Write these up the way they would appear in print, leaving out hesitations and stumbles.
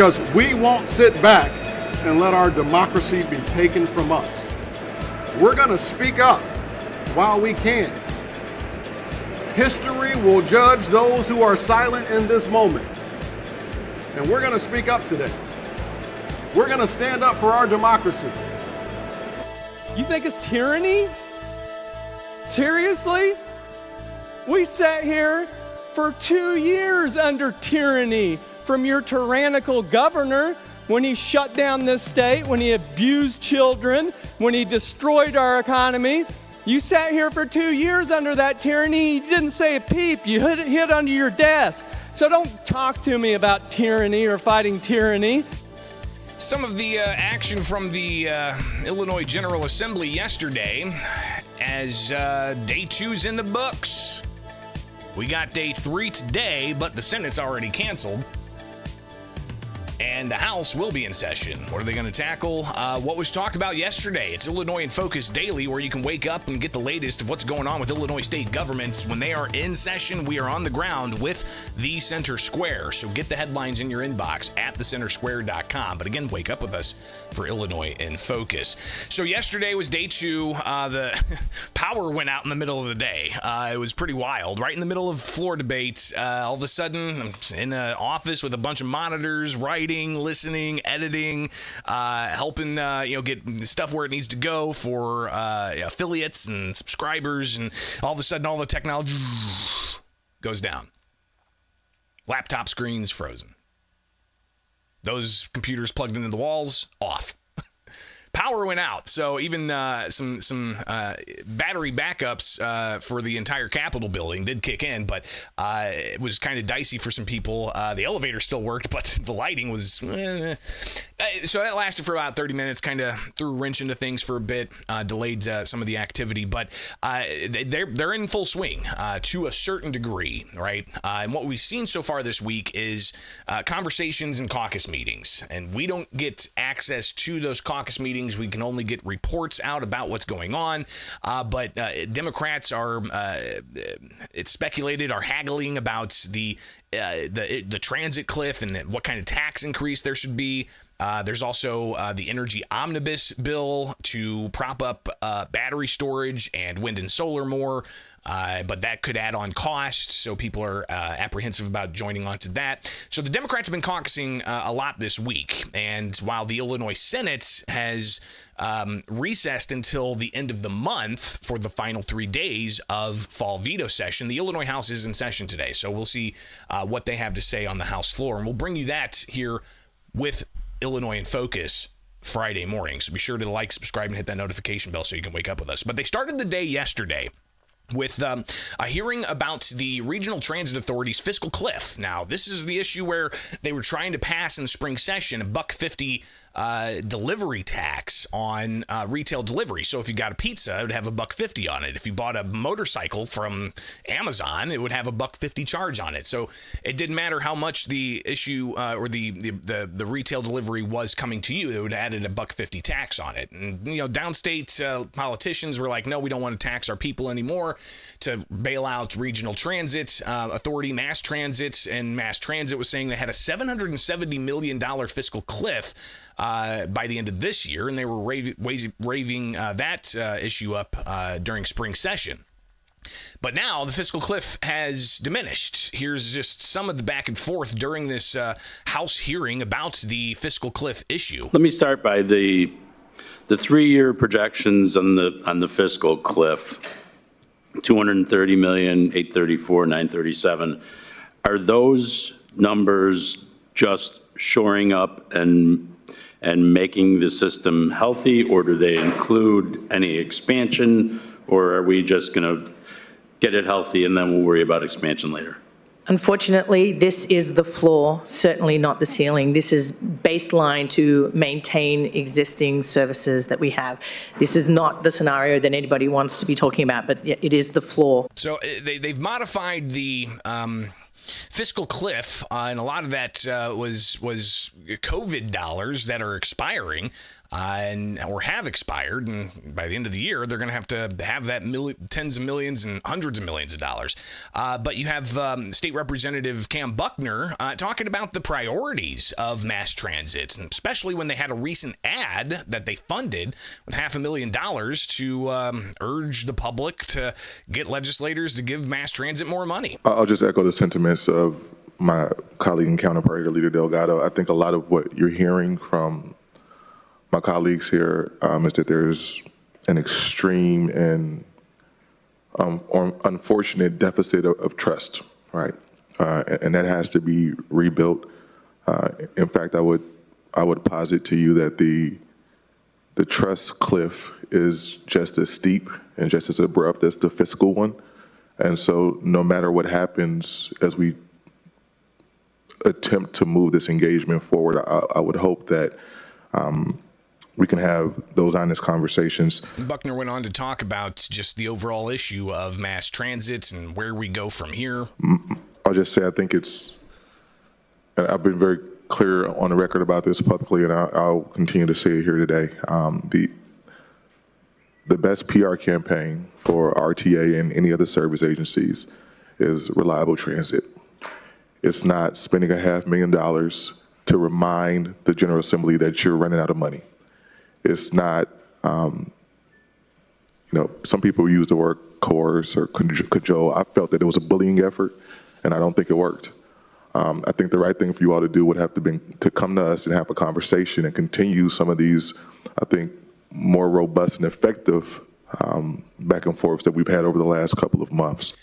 because we won't sit back and let our democracy be taken from us. We're going to speak up while we can. History will judge those who are silent in this moment. And we're going to speak up today. We're going to stand up for our democracy. You think it's tyranny? Seriously? We sat here for 2 years under tyranny from your tyrannical governor when he shut down this state, when he abused children, when he destroyed our economy. You sat here for 2 years under that tyranny. You didn't say a peep. You hid under your desk. So don't talk to me about tyranny or fighting tyranny. Some of the action from the Illinois General Assembly yesterday as day 2's in the books. We got day 3 today, but the Senate's already canceled. And the House will be in session. What are they going to tackle? What was talked about yesterday? It's Illinois in Focus Daily, where you can wake up and get the latest of what's going on with Illinois state governments. When they are in session, we are on the ground with the Center Square. So get the headlines in your inbox at thecentersquare.com. But again, wake up with us for Illinois in Focus. So yesterday was day 2. The power went out in the middle of the day. It was pretty wild. Right in the middle of floor debate, all of a sudden, I'm in an office with a bunch of monitors, writing, listening, editing, helping get stuff where it needs to go for affiliates and subscribers, and all of a sudden all the technology goes down. Laptop screens frozen. Those computers plugged into the walls off. Power went out, so even some battery backups for the entire Capitol building did kick in, but it was kind of dicey for some people. The elevator still worked, but the lighting was... So that lasted for about 30 minutes, kind of threw a wrench into things for a bit, delayed some of the activity, but they're in full swing to a certain degree, right? And what we've seen so far this week is conversations and caucus meetings, and we don't get access to those caucus meetings. We can only get reports out about what's going on, but Democrats are, it's speculated, are haggling about the transit cliff and what kind of tax increase there should be. There's also the energy omnibus bill to prop up battery storage and wind and solar more, but that could add on costs, so people are apprehensive about joining onto that. So the Democrats have been caucusing a lot this week, and while the Illinois Senate has recessed until the end of the month for the final 3 days of fall veto session, the Illinois House is in session today, so we'll see what they have to say on the House floor, and we'll bring you that here with Illinois in Focus Friday morning. So be sure to like, subscribe, and hit that notification bell so you can wake up with us. But they started the day yesterday with a hearing about the Regional Transit Authority's fiscal cliff. Now, this is the issue where they were trying to pass in the spring session a $1.50 delivery tax on retail delivery. So if you got a pizza, it would have a $1.50 on it. If you bought a motorcycle from Amazon, it would have a $1.50 charge on it. So it didn't matter how much the issue or the retail delivery was coming to you, it would have added a $1.50 tax on it. And downstate politicians were like, no, we don't want to tax our people anymore, to bail out regional transit authority, mass transit, and mass transit was saying they had a $770 million fiscal cliff by the end of this year, and they were raving that issue up during spring session. But now the fiscal cliff has diminished. Here's just some of the back and forth during this House hearing about the fiscal cliff issue. Let me start by the 3-year projections on the fiscal cliff. 230 million, 834, 937. Are those numbers just shoring up and making the system healthy, or do they include any expansion, or are we just going to get it healthy and then we'll worry about expansion later? Unfortunately, this is the floor, certainly not the ceiling. This is baseline to maintain existing services that we have. This is not the scenario that anybody wants to be talking about, but it is the floor. So they've modified the fiscal cliff, and a lot of that was COVID dollars that are expiring. or have expired, and by the end of the year, they're going to have that tens of millions and hundreds of millions of dollars. But you have State Representative Cam Buckner talking about the priorities of mass transit, and especially when they had a recent ad that they funded with $500,000 to urge the public to get legislators to give mass transit more money. I'll just echo the sentiments of my colleague and counterpart, Leader Delgado. I think a lot of what you're hearing from my colleagues here is that there's an extreme and unfortunate deficit of trust, right? And that has to be rebuilt. In fact, I would posit to you that the trust cliff is just as steep and just as abrupt as the fiscal one. And so no matter what happens as we attempt to move this engagement forward, I would hope that we can have those honest conversations. Buckner went on to talk about just the overall issue of mass transit and where we go from here. I'll just say I think it's, and I've been very clear on the record about this publicly, and I'll continue to say it here today. The best PR campaign for RTA and any other service agencies is reliable transit. It's not spending $500,000 to remind the General Assembly that you're running out of money. It's not, some people use the word coerce or cajole. I felt that it was a bullying effort, and I don't think it worked. I think the right thing for you all to do would have to be to come to us and have a conversation and continue some of these, I think, more robust and effective back and forths that we've had over the last couple of months.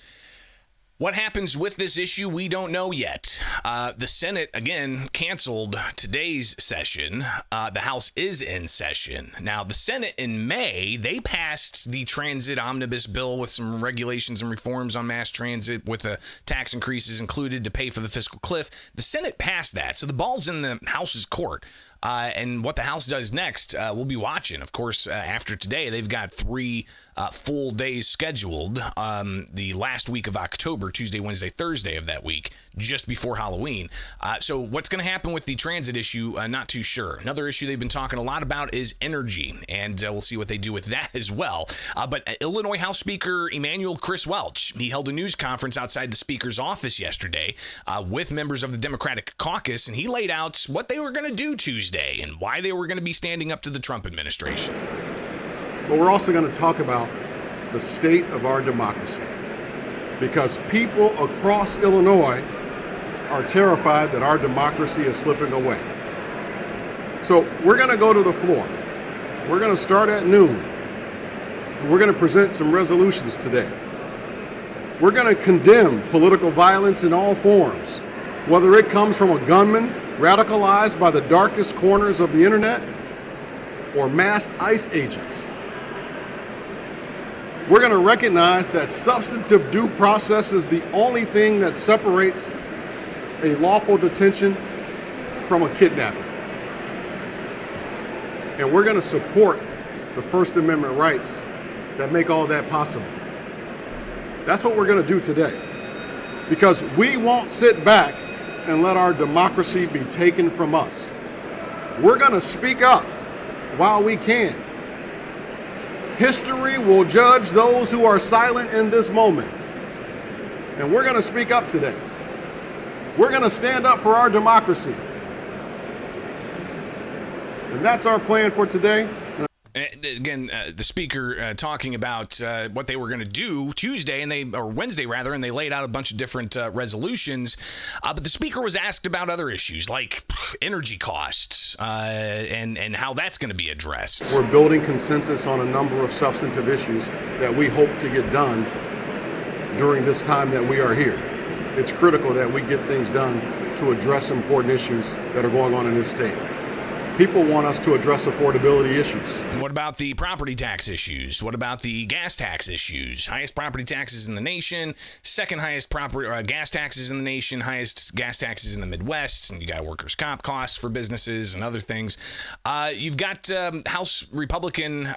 What happens with this issue, we don't know yet. The Senate, again, canceled today's session. The House is in session. Now, the Senate in May, they passed the transit omnibus bill with some regulations and reforms on mass transit with the tax increases included to pay for the fiscal cliff. The Senate passed that, so the ball's in the House's court. And what the House does next, we'll be watching. Of course, after today, they've got 3 full days scheduled. The last week of October, Tuesday, Wednesday, Thursday of that week, just before Halloween. So what's going to happen with the transit issue, not too sure. Another issue they've been talking a lot about is energy, and we'll see what they do with that as well. But Illinois House Speaker Emanuel Chris Welch, he held a news conference outside the Speaker's office yesterday with members of the Democratic caucus, and he laid out what they were going to do Tuesday and why they were going to be standing up to the Trump administration. But we're also going to talk about the state of our democracy, because people across Illinois are terrified that our democracy is slipping away. So we're going to go to the floor. We're going to start at noon, and we're going to present some resolutions today. We're going to condemn political violence in all forms, whether it comes from a gunman radicalized by the darkest corners of the internet or masked ICE agents. We're going to recognize that substantive due process is the only thing that separates a lawful detention from a kidnapping. And we're going to support the First Amendment rights that make all that possible. That's what we're going to do today, because we won't sit back and let our democracy be taken from us. We're going to speak up while we can. History will judge those who are silent in this moment. And we're going to speak up today. We're going to stand up for our democracy. And that's our plan for today. Again, the Speaker talking about what they were going to do Tuesday or Wednesday rather, and they laid out a bunch of different resolutions. But the Speaker was asked about other issues like energy costs and how that's going to be addressed. We're building consensus on a number of substantive issues that we hope to get done during this time that we are here. It's critical that we get things done to address important issues that are going on in this state. People want us to address affordability issues. What about the property tax issues? What about the gas tax issues? Highest property taxes in the nation, second highest gas taxes in the nation, highest gas taxes in the Midwest, and you got workers' comp costs for businesses and other things. You've got House Republican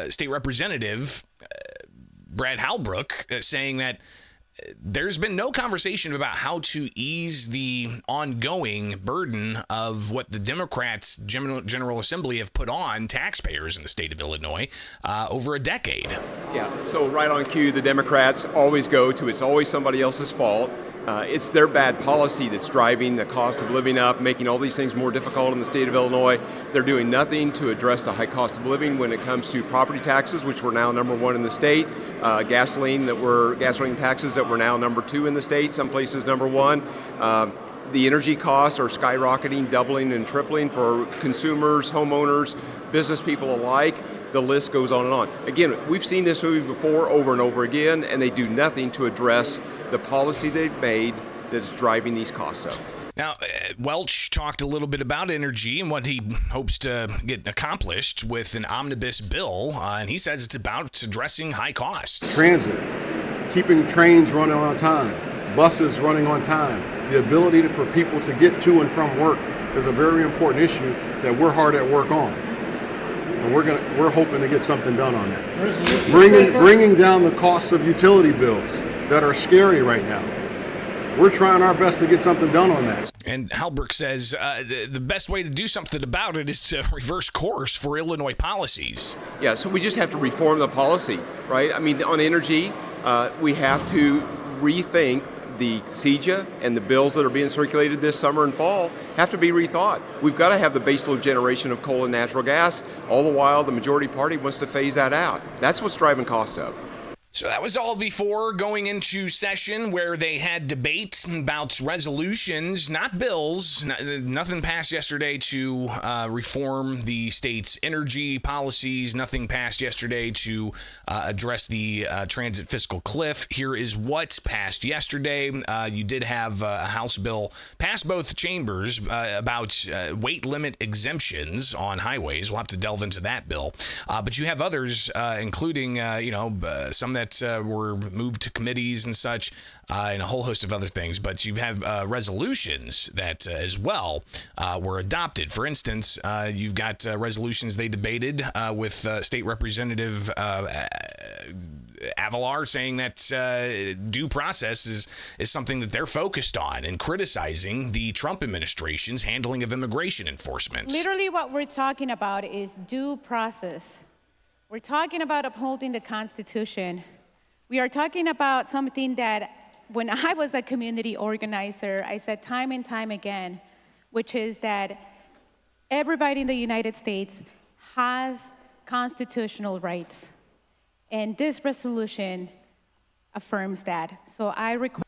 State Representative Brad Halbrook saying that there's been no conversation about how to ease the ongoing burden of what the Democrats' General Assembly have put on taxpayers in the state of Illinois over a decade. Yeah, so right on cue, the Democrats always go to it's always somebody else's fault. It's their bad policy that's driving the cost of living up, making all these things more difficult in the state of Illinois. They're doing nothing to address the high cost of living when it comes to property taxes, which we're now #1 in the state, gasoline taxes that we're now #2 in the state, some places #1. The energy costs are skyrocketing, doubling and tripling for consumers, homeowners, business people alike. The list goes on and on. Again, we've seen this movie before over and over again, and they do nothing to address the policy they've made that is driving these costs up. Now, Welch talked a little bit about energy and what he hopes to get accomplished with an omnibus bill, and he says it's about addressing high costs. Transit, keeping trains running on time, buses running on time, the ability for people to get to and from work is a very important issue that we're hard at work on. And we're hoping to get something done on that. Bringing down the costs of utility bills that are scary right now. We're trying our best to get something done on that. And Halbrook says the best way to do something about it is to reverse course for Illinois policies. Yeah, so we just have to reform the policy, right? I mean, on energy, we have to rethink the CEJA and the bills that are being circulated this summer and fall have to be rethought. We've got to have the baseload generation of coal and natural gas. All the while, the majority party wants to phase that out. That's what's driving costs up. So that was all before going into session where they had debate about resolutions, not bills. Nothing passed yesterday to reform the state's energy policies. Nothing passed yesterday to address the transit fiscal cliff. Here is what passed yesterday. You did have a House bill pass both chambers about weight limit exemptions on highways. We'll have to delve into that bill. But you have others, including, some that were moved to committees and such, and a whole host of other things. But you have resolutions that as well were adopted. For instance, you've got resolutions they debated with State Representative Avalar saying that due process is something that they're focused on, and criticizing the Trump administration's handling of immigration enforcement. Literally what we're talking about is due process. We're talking about upholding the Constitution. We are talking about something that when I was a community organizer, I said time and time again, which is that everybody in the United States has constitutional rights. And this resolution affirms that. So I request.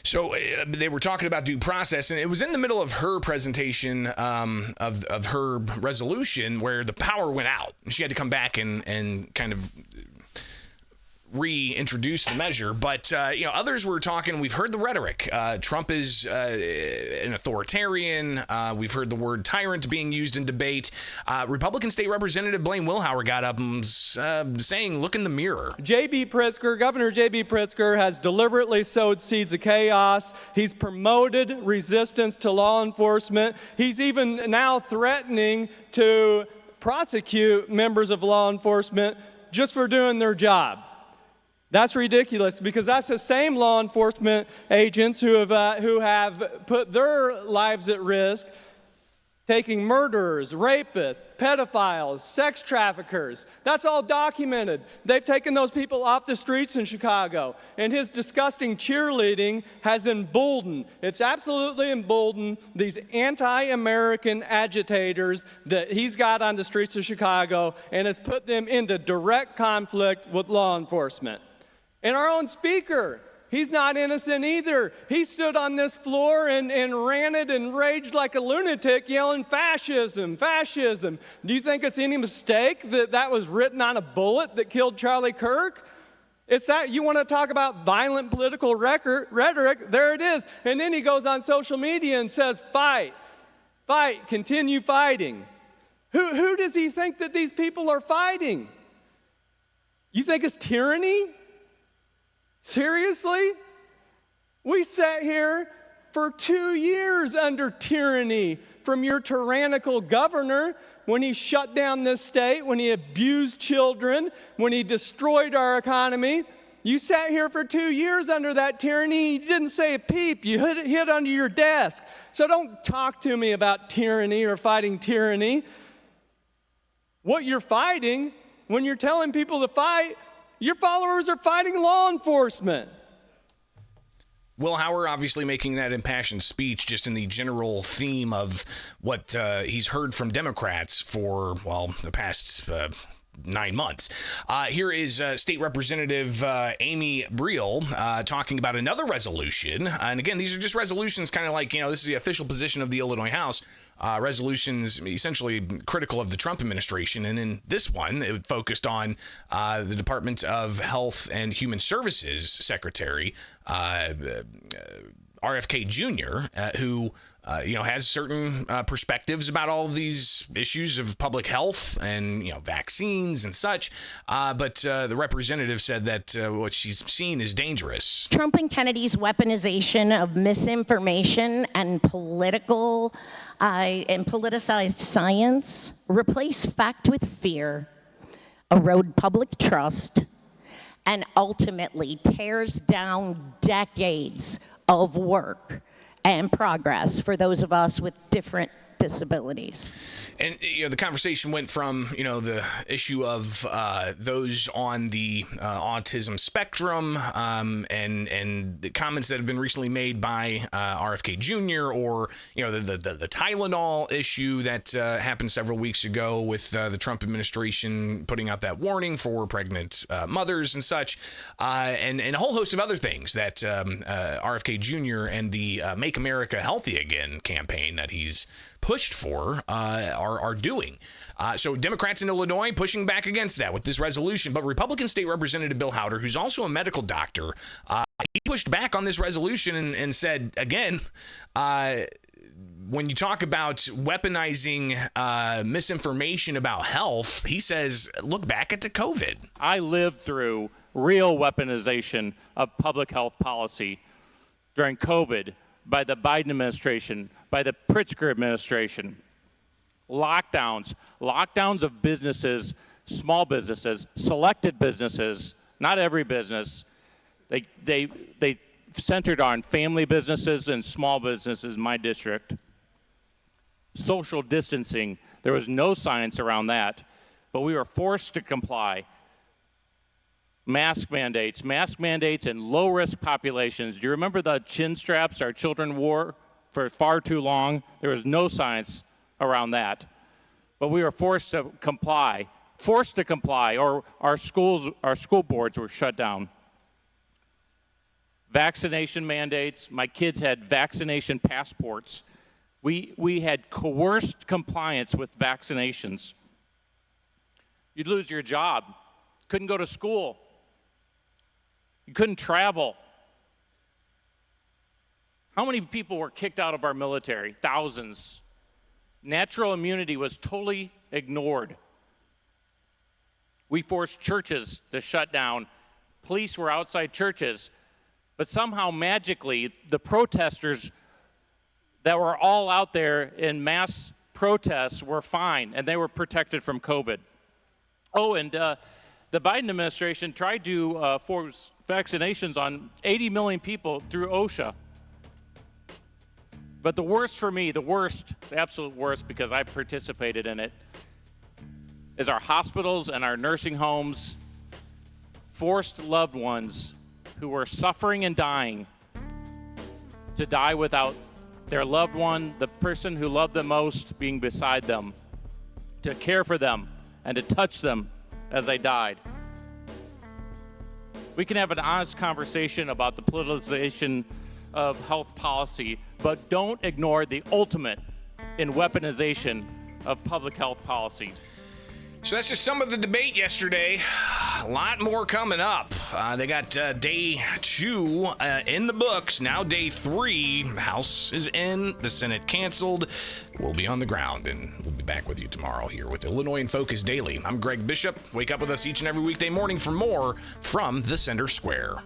So they were talking about due process, and it was in the middle of her presentation of her resolution where the power went out. And she had to come back and kind of reintroduce the measure. But, others were talking. We've heard the rhetoric. Trump is an authoritarian. We've heard the word tyrant being used in debate. Republican State Representative Blaine Wilhauer got up and saying, look in the mirror. Governor J.B. Pritzker has deliberately sowed seeds of chaos. He's promoted resistance to law enforcement. He's even now threatening to prosecute members of law enforcement just for doing their job. That's ridiculous, because that's the same law enforcement agents who have put their lives at risk, taking murderers, rapists, pedophiles, sex traffickers. That's all documented. They've taken those people off the streets in Chicago, and his disgusting cheerleading has emboldened, it's absolutely emboldened these anti-American agitators that he's got on the streets of Chicago, and has put them into direct conflict with law enforcement. And our own speaker, he's not innocent either. He stood on this floor and ranted and raged like a lunatic, yelling, fascism, fascism. Do you think it's any mistake that was written on a bullet that killed Charlie Kirk? It's that you want to talk about violent political rhetoric, there it is. And then he goes on social media and says, fight, fight, continue fighting. Who does he think that these people are fighting? You think it's tyranny? Seriously? We sat here for 2 years under tyranny from your tyrannical governor when he shut down this state, when he abused children, when he destroyed our economy. You sat here for 2 years under that tyranny. You didn't say a peep. You hid under your desk. So don't talk to me about tyranny or fighting tyranny. What you're fighting, when you're telling people to fight, your followers are fighting law enforcement. Will Hauer obviously making that impassioned speech just in the general theme of what he's heard from Democrats for, well, the past 9 months. Here is State Representative Amy Briel talking about another resolution. And again, these are just resolutions kind of like, this is the official position of the Illinois House. Resolutions essentially critical of the Trump administration. And in this one, it focused on the Department of Health and Human Services Secretary, RFK Jr., who has certain perspectives about all of these issues of public health and vaccines and such. But the representative said that what she's seen is dangerous. Trump and Kennedy's weaponization of misinformation and politicized science replace fact with fear, erode public trust, and ultimately tears down decades of work and progress for those of us with different disabilities. And the conversation went from the issue of those on the autism spectrum and the comments that have been recently made by RFK Jr. or the Tylenol issue that happened several weeks ago with the Trump administration putting out that warning for pregnant mothers and such, and a whole host of other things that RFK Jr. and the Make America Healthy Again campaign that he's pushed for are doing. So Democrats in Illinois pushing back against that with this resolution. But Republican State Representative Bill Hauer, who's also a medical doctor, he pushed back on this resolution and said, again, when you talk about weaponizing misinformation about health, he says, look back at the COVID. I lived through real weaponization of public health policy during COVID by the Biden administration, by the Pritzker administration. Lockdowns of businesses, small businesses, selected businesses, not every business. They centered on family businesses and small businesses in my district. Social distancing, there was no science around that, but we were forced to comply. Mask mandates in low-risk populations. Do you remember the chin straps our children wore for far too long? There was no science around that. But we were forced to comply, or our school boards were shut down. Vaccination mandates. My kids had vaccination passports. We had coerced compliance with vaccinations. You'd lose your job. Couldn't go to school. You couldn't travel. How many people were kicked out of our military? Thousands. Natural immunity was totally ignored. We forced churches to shut down. Police were outside churches. But somehow, magically, the protesters that were all out there in mass protests were fine, and they were protected from COVID. Oh, and the Biden administration tried to force vaccinations on 80 million people through OSHA. But the worst for me, the absolute worst, because I participated in it, is our hospitals and our nursing homes forced loved ones who were suffering and dying to die without their loved one, the person who loved them most, being beside them, to care for them and to touch them as they died. We can have an honest conversation about the politicization of health policy, but don't ignore the ultimate in weaponization of public health policy. So that's just some of the debate yesterday. A lot more coming up. They got day 2 in the books. Now day 3. House is in. The Senate canceled. We'll be on the ground, and we'll be back with you tomorrow here with Illinois in Focus Daily. I'm Greg Bishop. Wake up with us each and every weekday morning for more from the Center Square.